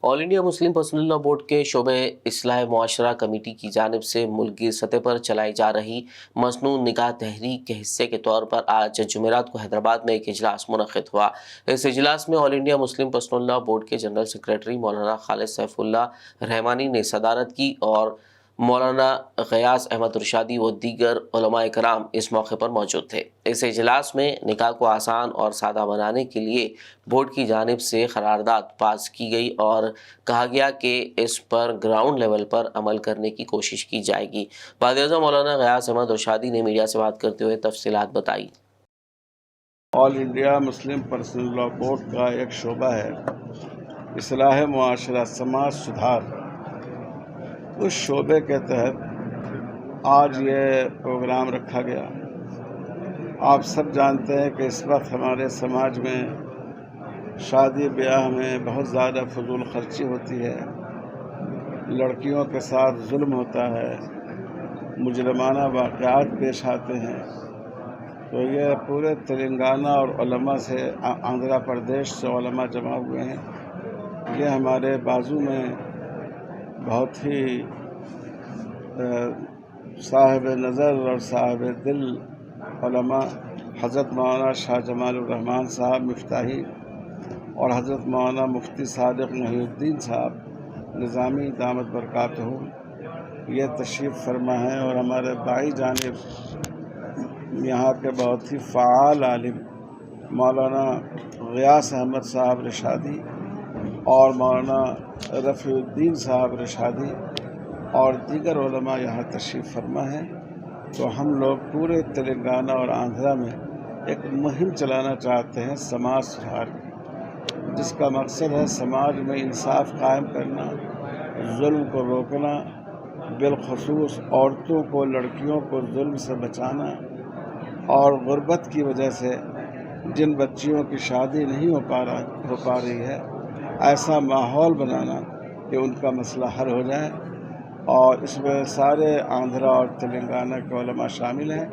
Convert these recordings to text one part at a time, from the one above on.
All India Muslim personal law board के शोबे इस्लाह मुआशरा committee की जानिब से मुल्की सतह पर चलाई जा रही मसनून निकाह तहरीक के हिस्से के तौर पर आज जुमेरात को हैदराबाद में एक इजलास मुनक़्क़िद हुआ। इस इजलास में all India Muslim personal law board के जनरल सेक्रेटरी मौलाना खालिद सैफुल्लाह रहमानी ने सदारत की और मौलाना गयास अहमद रुशादी व दीगर उलमाए कराम इस मौके पर मौजूद थे। इस इजलास में निकाह को आसान और सादा बनाने के लिए बोर्ड की जानिब से करारदाद पास की गई और कहा गया कि इस पर ग्राउंड लेवल पर अमल करने की कोशिश की जाएगी। वज़ीर-ए-आज़म मौलाना गयास अहमद रुशादी ने मीडिया से बात करते हुए तफसीलात बताई। All India Muslim personal law board का एक शोबा है इस्लाह मुआशरा समाज सुधार, उस शोबे के तहत आज ये प्रोग्राम रखा गया। आप सब जानते हैं कि इस वक्त हमारे समाज में शादी ब्याह में बहुत ज़्यादा फजूल खर्ची होती है, लड़कियों के साथ जुल्म होता है, मुजरमाना वाक़यात पेश आते हैं। तो ये पूरे तेलंगाना और उलमा से आंध्र प्रदेश से उलमा जमा हुए हैं। ये हमारे बाजू में बहुत ही साहिब नज़र और साहिब दिल उलमा हज़रत मौलाना शाह जमालुर रहमान साहब मिफ्ताही और हज़रत मौलाना मुफ्ती सादिक मोहिउद्दीन साहब निज़ामी दामत बरकातहू ये तशरीफ़ फरमा है। और हमारे बाई जानिब यहाँ के बहुत ही फ़ाल आलिम मौलाना गयास अहमद साहब रशादी और मौलाना रफ़ीउद्दीन साहब रशादी और दीगर उलमा यहाँ तशरीफ़ फरमा है। तो हम लोग पूरे तेलंगाना और आंध्रा में एक मुहिम चलाना चाहते हैं समाज सुधार की, जिसका मकसद है समाज में इंसाफ कायम करना, जुल्म को रोकना, बिलखुसूस औरतों को लड़कियों को जुल्म से बचाना और गुर्बत की वजह से जिन बच्चियों की शादी नहीं हो पा रही है ऐसा माहौल बनाना कि उनका मसला हल हो जाए। और इसमें सारे आंध्रा और तेलंगाना के उलमा शामिल हैं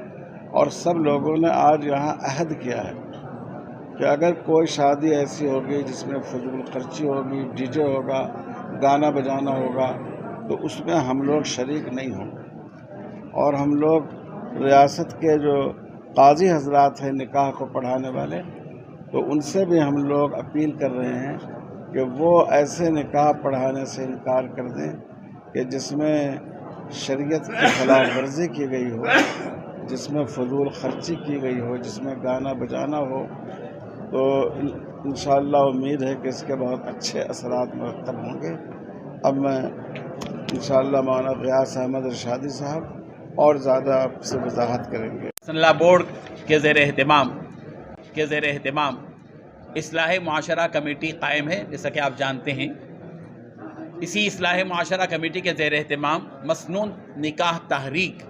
और सब लोगों ने आज यहाँ अहद किया है कि अगर कोई शादी ऐसी होगी जिसमें फजूल खर्ची होगी, डीजे होगा, गाना बजाना होगा, तो उसमें हम लोग शरीक नहीं होंगे। और हम लोग रियासत के जो काजी हजरात हैं निकाह को पढ़ाने वाले, तो उनसे भी हम लोग अपील कर रहे हैं कि वो ऐसे निकाह पढ़ाने से इनकार कर दें कि जिसमें शरीयत की खिलाफ वर्जी की गई हो, जिसमें फजूल खर्ची की गई हो, जिसमें गाना बजाना हो। तो इंशाअल्लाह उम्मीद है कि इसके बहुत अच्छे असरात मुरतब होंगे। अब मैं इंशाअल्लाह मौलाना गयास अहमद रशादी साहब और ज़्यादा आपसे वजाहत करेंगे। लॉ बोर्ड के ज़ेर एहतमाम इस्लाह मुआशरा कमेटी कायम है। जैसा कि आप जानते हैं, इसी इस्लाह मुआशरा कमेटी के ज़ेर एहतमाम मसनून निकाह तहरीक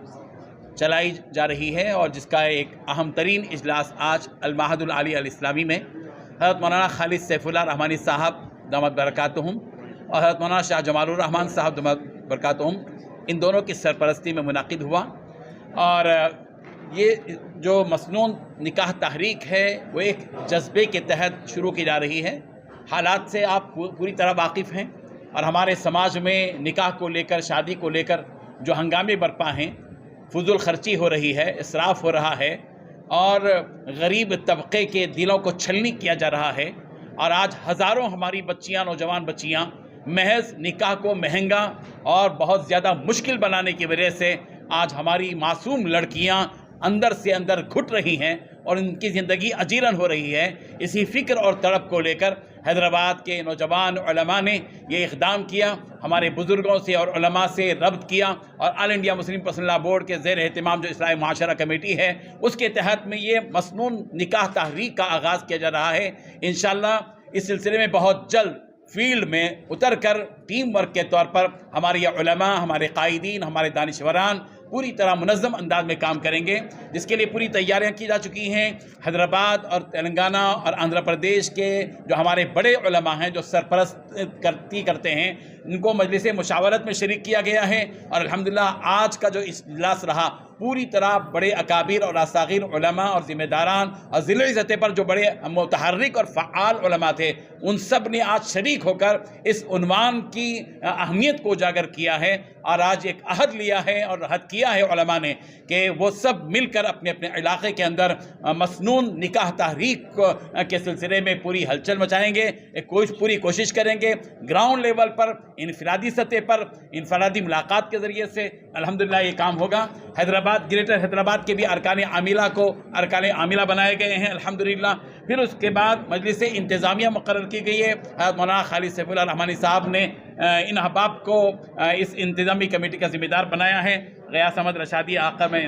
चलाई जा रही है और जिसका एक अहम तरीन इजलास आज अल-महदुल आली अल-इस्लामी में हज़रत मौलाना खालिद सैफुल्लाह रहमानी साहब दामत बरकातहुम और हज़रत मौलाना शाह जमालुर रहमान साहब दामत बरकातहुम, इन दोनों की सरपरस्ती में मुनाकिद हुआ। और ये जो मसनून निकाह तहरीक है वो एक जज्बे के तहत शुरू की जा रही है। हालात से आप पूरी तरह वाकिफ़ हैं और हमारे समाज में निकाह को लेकर, शादी को लेकर जो हंगामे बरपा हैं, फजूल खर्ची हो रही है, इसराफ़ हो रहा है और गरीब तबके के दिलों को छलनी किया जा रहा है। और आज हज़ारों हमारी बच्चियाँ, नौजवान बच्चियाँ महज निकाह को महंगा और बहुत ज़्यादा मुश्किल बनाने की वजह से आज हमारी मासूम लड़कियाँ अंदर से अंदर घुट रही हैं और उनकी ज़िंदगी अजीरन हो रही है। इसी फ़िक्र और तड़प को लेकर हैदराबाद के नौजवान उलमा ने ये इक़दाम किया, हमारे बुज़ुर्गों से और उलमा से रब्त किया और all India Muslim personal law board के ज़ेर एहतमाम जो इस्लाह मुआशरा कमेटी है उसके तहत में ये मसनून निकाह तहरीक का आगाज़ किया जा रहा है। इंशाअल्लाह इस सिलसिले में बहुत जल्द फील्ड में उतर कर टीम वर्क के तौर पर हमारे उलमा, हमारे कायदीन, हमारे दानिशवरान पूरी तरह मुनज़्ज़म अंदाज में काम करेंगे, जिसके लिए पूरी तैयारियां की जा चुकी हैं। हैदराबाद और तेलंगाना और आंध्र प्रदेश के जो हमारे बड़े उलमा हैं, जो सरपरस्ती करते हैं, इनको मजलिस मुशावरत में शरीक किया गया है और अल्हम्दुलिल्लाह आज का जो इजलास रहा पूरी तरह बड़े अकाबिर और असागिर उलमा और ज़िम्मेदारान और ज़िले सतह पर जो बड़े मुतहर्रिक और फ़आल उलमा थे, उन सब ने आज शरीक होकर इस उन्वान की अहमियत को उजागर किया है और आज एक अहद लिया है और अहद किया है उलमा ने कि वो सब मिलकर अपने अपने इलाके के अंदर मसनून निकाह तहरीक के सिलसिले में पूरी हलचल मचाएंगे, पूरी कोशिश करेंगे। ग्राउंड लेवल पर इनफरादी सतह पर इनफरादी मुलाकात के ज़रिए से अल्हम्दुलिल्लाह ये काम होगा। हैदराबाद, ग्रेटर हैदराबाद के भी अरकान आमिला बनाए गए हैं अल्हम्दुलिल्लाह। फिर उसके बाद मजलिस इंतज़ामिया मुकर्रर की गई है। मौलाना खालिद सैफुल्लाह रहमानी साहब ने इन अहबाब को इस इंतज़ामी कमेटी का ज़िम्मेदार बनाया है। ग़ियास अहमद रशादी आका में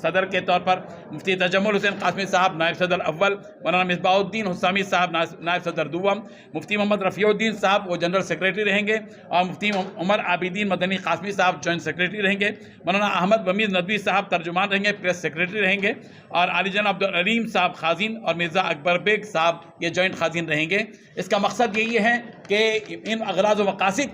सदर के तौर पर, मुफ्ती तजम्मुल हुसैन कासमी साहब नायब सदर अव्वल, मौलाना मिसबाउद्दीन हुसामी साहब नायब सदर दुवम, मुफ्ती मोहम्मद रफ़ीउद्दीन साहब वो जनरल सेक्रेटरी रहेंगे और मुफ्ती उमर आबिदीन मदनी कासमी साहब जॉइंट सेक्रेटरी रहेंगे। मौलाना अहमद बमीर नदवी साहब तर्जुमान रहेंगे, प्रेस सेक्रेटरी रहेंगे और आलिजन अब्दुल अलीम साहब खाजिन और मिर्ज़ा अकबर बेग साहब ये जॉइंट खाजिन रहेंगे। इसका मकसद यही है कि इन अगराज़ व मकासिद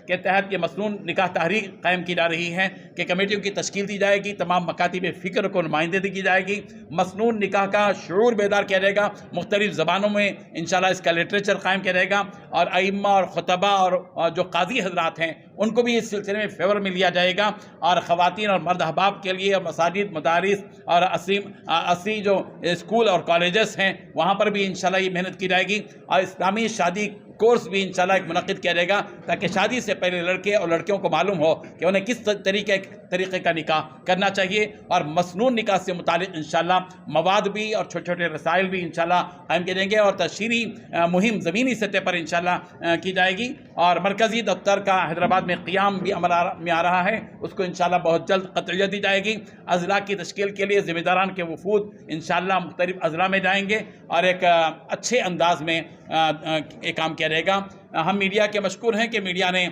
के तहत ये मसनून निकाह तहरीक कायम की जा रही है कि कमेटियों की तश्कील दी जाएगी, तमाम मकातिब फ़िक्र को नुमाइंदगी की जाएगी, मसनून निकाह का शऊर बेदार किया जाएगा, मुख्तलिफ़ ज़बानों में इंशाल्लाह इसका लिटरेचर कायम किया जाएगा और अइम्मा और खुतबा और जो काजी हजरात हैं उनको भी इस सिलसिले में फेवर में लिया जाएगा और ख़वातीन और मर्द अहबाब के लिए मसाजिद, मदारिस और असली जो स्कूल और कॉलेजेस हैं वहाँ पर भी इंशाल्लाह ये मेहनत की जाएगी और इस्लामी शादी कोर्स भी इंशाल्लाह एक मुनक़िद किया जाएगा ताकि शादी से पहले लड़के और लड़कियों को मालूम हो कि उन्हें किस तरीके का निकाह करना चाहिए और मसनून निकाह से मुतालिक इंशाल्लाह मवाद भी और छोटे छोटे रसाइल भी इंशाल्लाह कायम किए जाएंगे और तशहीरी मुहिम ज़मीनी सतह पर इंशाल्लाह की जाएगी और मरकज़ी दफ्तर का हैदराबाद में क़ियाम भी अमल में आ रहा है, उसको इंशाल्लाह बहुत जल्द क़तइयत दी जाएगी। अज़ला की तश्कील के लिए ज़िम्मेदारान के वफूद इंशाल्लाह मुख्तलिफ़ अज़ला में जाएंगे और एक अच्छे अंदाज में ये काम किया जाएगा। हम मीडिया के मशकूर हैं कि मीडिया ने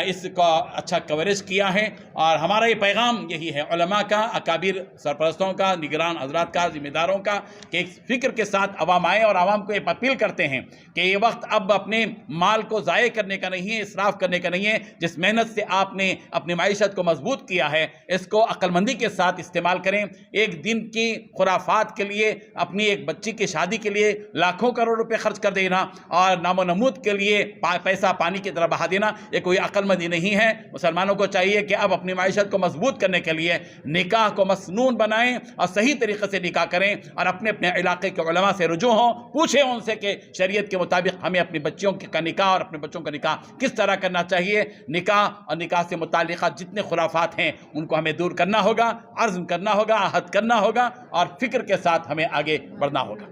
इसका अच्छा कवरेज किया है और हमारा ये पैगाम यही है उलमा का, अकाबिर सरपरस्तों का, निगरान हजरात का, ज़िम्मेदारों का कि एक फ़िक्र के साथ अवाम आए और आवाम को ये अपील करते हैं कि ये वक्त अब अपने माल को ज़ाये करने का नहीं है, इसराफ़ करने का नहीं है। जिस मेहनत से आपने अपनी माइशत को मजबूत किया है इसको अक्लमंदी के साथ इस्तेमाल करें। एक दिन की खुराफात के लिए, अपनी एक बच्ची की शादी के लिए लाखों करोड़ रुपए खर्च कर देना और नामो नमूद के लिए पैसा पानी की तरह बहा देना ये कोई अक्लमंदी नहीं है। मुसलमानों को चाहिए कि अब अपनी माइशत को मजबूत करने के लिए निकाह को मसनून बनाएं और सही तरीके से निकाह करें और अपने अपने इलाके के उलमा से रुजू हों, पूछें उनसे कि शरीयत के मुताबिक हमें अपनी बच्चियों का निकाह और अपने बच्चों का निकाह किस तरह करना चाहिए। निकाह और निकाह से मुताल्लिक़ जितने खुराफात हैं उनको हमें दूर करना होगा, अर्ज़ करना होगा, आहद करना होगा और फिक्र के साथ हमें आगे बढ़ना होगा।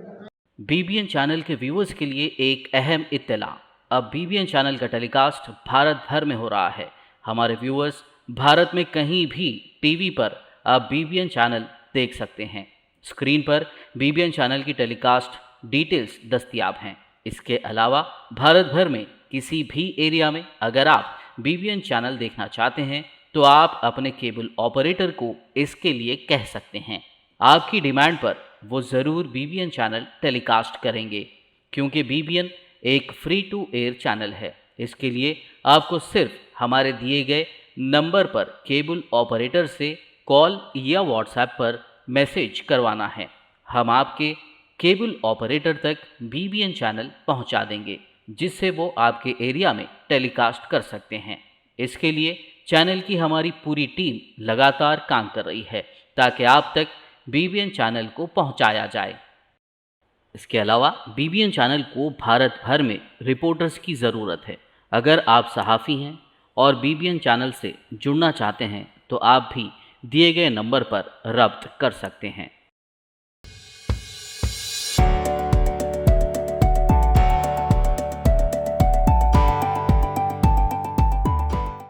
BBN चैनल के व्यूअर्स के लिए एक अहम इत्तला, अब BBN चैनल का टेलीकास्ट भारत भर में हो रहा है। हमारे व्यूअर्स भारत में कहीं भी टीवी पर अब BBN चैनल देख सकते हैं। स्क्रीन पर BBN चैनल की टेलीकास्ट डिटेल्स दस्तयाब हैं। इसके अलावा भारत भर में किसी भी एरिया में अगर आप BBN चैनल देखना चाहते हैं तो आप अपने केबल ऑपरेटर को इसके लिए कह सकते हैं। आपकी डिमांड पर वो ज़रूर BBN चैनल टेलीकास्ट करेंगे क्योंकि BBN एक फ्री टू एयर चैनल है। इसके लिए आपको सिर्फ हमारे दिए गए नंबर पर केबल ऑपरेटर से कॉल या व्हाट्सएप पर मैसेज करवाना है। हम आपके केबल ऑपरेटर तक BBN चैनल पहुंचा देंगे जिससे वो आपके एरिया में टेलीकास्ट कर सकते हैं। इसके लिए चैनल की हमारी पूरी टीम लगातार काम कर रही है ताकि आप तक BBN चैनल को पहुंचाया जाए। इसके अलावा BBN चैनल को भारत भर में रिपोर्टर्स की ज़रूरत है। अगर आप सहाफ़ी हैं और BBN चैनल से जुड़ना चाहते हैं तो आप भी दिए गए नंबर पर रब्त कर सकते हैं।